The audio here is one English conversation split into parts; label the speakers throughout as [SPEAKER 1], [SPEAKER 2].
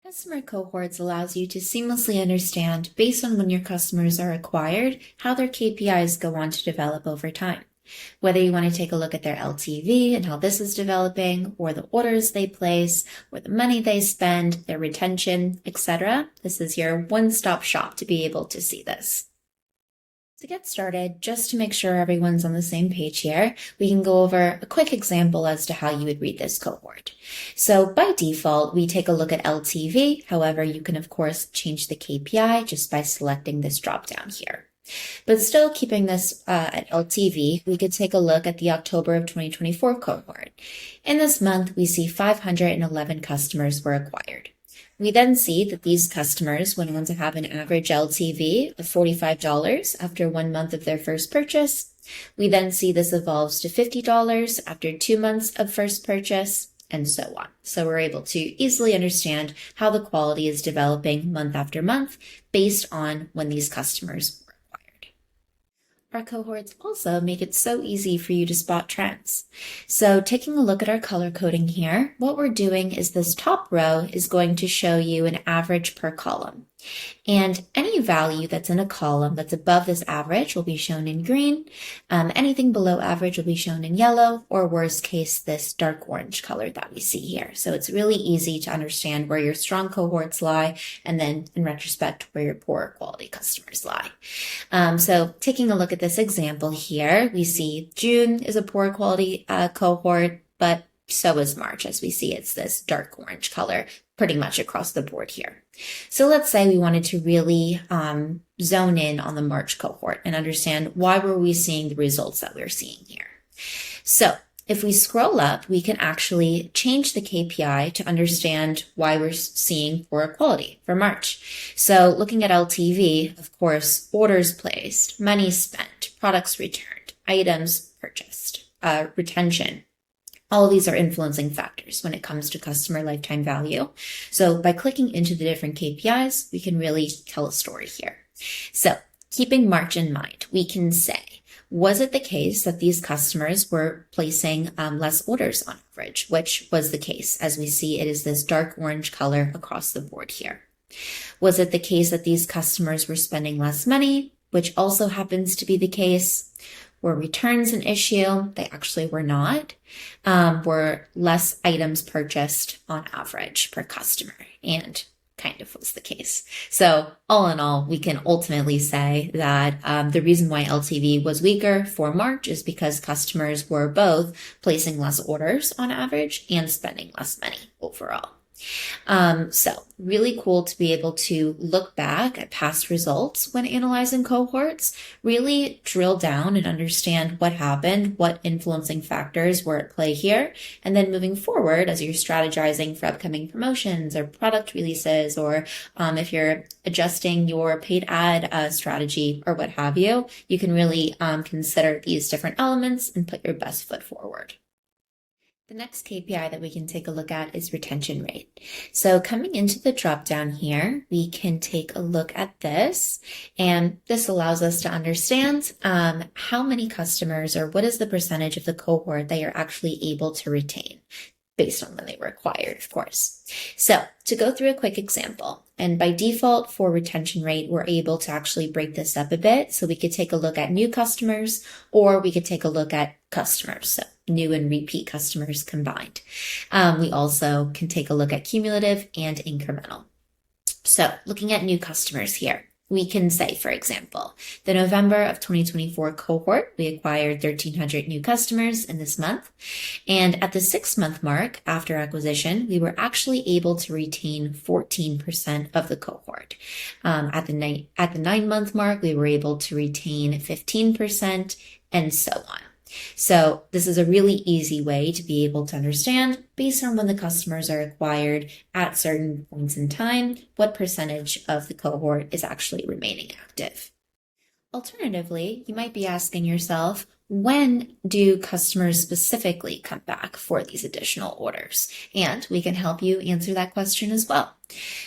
[SPEAKER 1] Customer cohorts allows you to seamlessly understand, based on when your customers are acquired, how their KPIs go on to develop over time. Whether you want to take a look at their LTV and how this is developing, or the orders they place, or the money they spend, their retention, etc., this is your one-stop shop to be able to see this. To get started, just to make sure everyone's on the same page here, we can go over a quick example as to how you would read this cohort. So by default, we take a look at LTV. However, you can of course change the KPI just by selecting this drop down here. But still keeping this at LTV, we could take a look at the October of 2024 cohort. In this month, we see 511 customers were acquired. We then see that these customers went on to have an average LTV of $45 after 1 month of their first purchase. We then see this evolves to $50 after 2 months of first purchase, and so on. So we're able to easily understand how the quality is developing month after month based on when these customers were acquired. Our cohorts also make it so easy for you to spot trends. So taking a look at our color coding here, what we're doing is this top row is going to show you an average per column. And any value that's in a column that's above this average will be shown in green. Anything below average will be shown in yellow, or worst case, this dark orange color that we see here. So it's really easy to understand where your strong cohorts lie, and then in retrospect, where your poor quality customers lie. So taking a look at this example here, we see June is a poor quality cohort, but so is March. As we see, it's this dark orange color pretty much across the board here. So let's say we wanted to really zone in on the March cohort and understand why were we seeing the results that we're seeing here. So if we scroll up, we can actually change the KPI to understand why we're seeing poor quality for March. So looking at LTV, of course, orders placed, money spent, products returned, items purchased, retention. All of these are influencing factors when it comes to customer lifetime value. So by clicking into the different KPIs, we can really tell a story here. So keeping March in mind, we can say, was it the case that these customers were placing less orders on average, which was the case? As we see, it is this dark orange color across the board here. Was it the case that these customers were spending less money, which also happens to be the case? Were returns an issue? They actually were not. Were less items purchased on average per customer, and kind of was the case. So all in all, we can ultimately say that the reason why LTV was weaker for March is because customers were both placing less orders on average and spending less money overall. So really cool to be able to look back at past results when analyzing cohorts, really drill down and understand what happened, what influencing factors were at play here, and then moving forward as you're strategizing for upcoming promotions or product releases, or if you're adjusting your paid ad strategy or what have you, you can really consider these different elements and put your best foot forward. The next KPI that we can take a look at is retention rate. So coming into the drop down here, we can take a look at this, and this allows us to understand how many customers, or what is the percentage of the cohort that you're actually able to retain based on when they were acquired, of course. So to go through a quick example, and by default for retention rate, we're able to actually break this up a bit. So we could take a look at new customers, or we could take a look at customers, so new and repeat customers combined. We also can take a look at cumulative and incremental. So looking at new customers here, we can say, for example, the November of 2024 cohort, we acquired 1,300 new customers in this month. And at the 6-month mark after acquisition, we were actually able to retain 14% of the cohort. At the 9-month mark, we were able to retain 15%, and so on. So this is a really easy way to be able to understand, based on when the customers are acquired at certain points in time, what percentage of the cohort is actually remaining active. Alternatively, you might be asking yourself, when do customers specifically come back for these additional orders? And we can help you answer that question as well.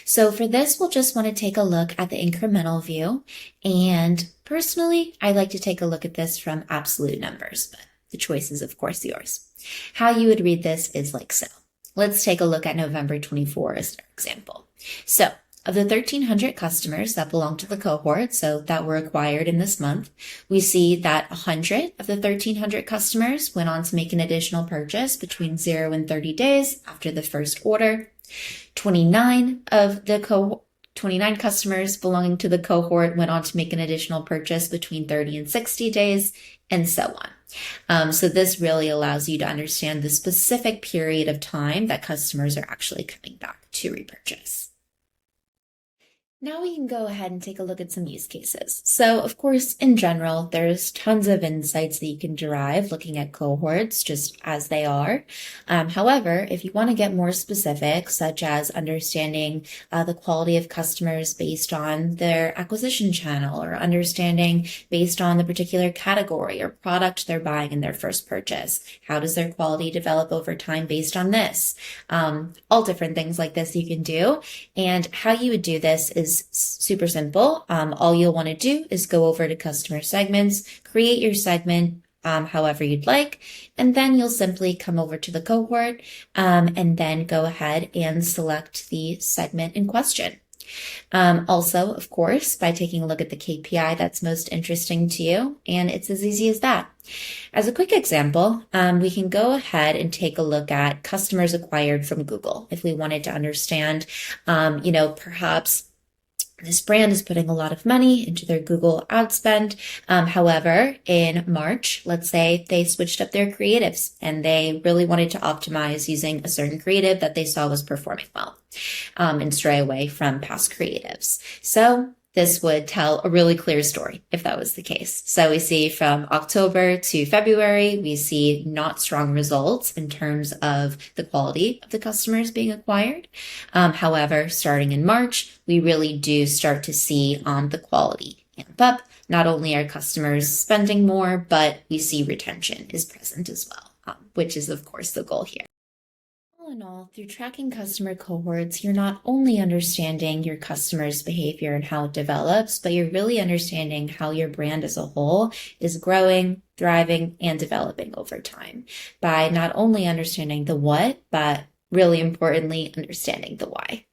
[SPEAKER 1] So for this, we'll just want to take a look at the incremental view. And personally, I like to take a look at this from absolute numbers, but the choice is, of course, yours. How you would read this is like so. Let's take a look at November 24 as an example. So of the 1,300 customers that belong to the cohort, so that were acquired in this month, we see that 100 of the 1,300 customers went on to make an additional purchase between 0 and 30 days after the first order. 29 of the 29 customers belonging to the cohort went on to make an additional purchase between 30 and 60 days, and so on. So this really allows you to understand the specific period of time that customers are actually coming back to repurchase. Now we can go ahead and take a look at some use cases. So of course, in general, there's tons of insights that you can derive looking at cohorts just as they are. However, if you want to get more specific, such as understanding the quality of customers based on their acquisition channel, or understanding based on the particular category or product they're buying in their first purchase, how does their quality develop over time based on this? All different things like this you can do. And how you would do this is super simple. All you'll want to do is go over to customer segments, create your segment however you'd like, and then you'll simply come over to the cohort and then go ahead and select the segment in question. Also, of course, by taking a look at the KPI that's most interesting to you, and it's as easy as that. As a quick example, we can go ahead and take a look at customers acquired from Google. If we wanted to understand, perhaps this brand is putting a lot of money into their Google ad spend. However, in March, let's say they switched up their creatives and they really wanted to optimize using a certain creative that they saw was performing well, and stray away from past creatives. So this would tell a really clear story if that was the case. So we see from October to February, we see not strong results in terms of the quality of the customers being acquired. However, starting in March, we really do start to see the quality amp up. Not only are customers spending more, but we see retention is present as well, which is of course the goal here. All in all, through tracking customer cohorts, you're not only understanding your customer's behavior and how it develops, but you're really understanding how your brand as a whole is growing, thriving, and developing over time by not only understanding the what, but really importantly, understanding the why.